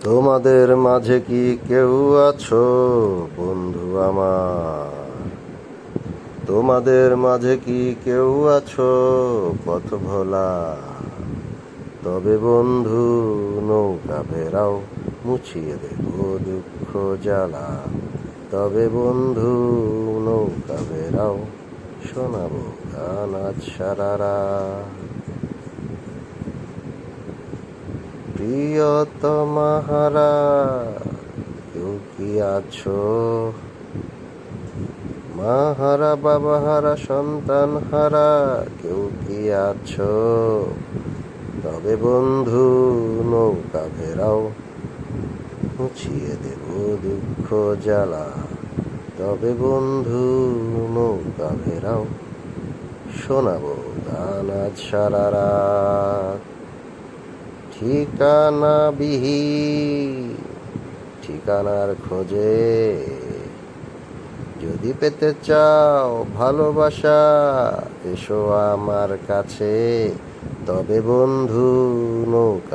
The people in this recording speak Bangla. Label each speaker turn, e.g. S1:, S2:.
S1: তোমাদের মাঝে কি কেউ আছো বন্ধু আমার? তোমাদের মাঝে কি কেউ আছো পথ ভোলা? তবে বন্ধু নৌকা ভেরাও, মুছিয়ে দেব দুঃখ জ্বালা। তবে বন্ধু নৌকা ভেরাও, শোনাবো গান আজ সারা রাত। প্রিয়তমা হারা কেউ কি আছো? মা হারা, বাবা হারা, সন্তান হারা কেউ কি আছো? তবে বন্ধু নৌকা ভেরাও, মুছিয়ে দেব দুঃখ জ্বালা। তবে বন্ধু নৌকা ভেরাও, শোনাবো গান আজ সারা রাত। ঠিকানা বিহীন ঠিকানার খোঁজে, যদি পেতে চাও ভালোবাসা এসো আমার কাছে। তবে বন্ধু নৌকা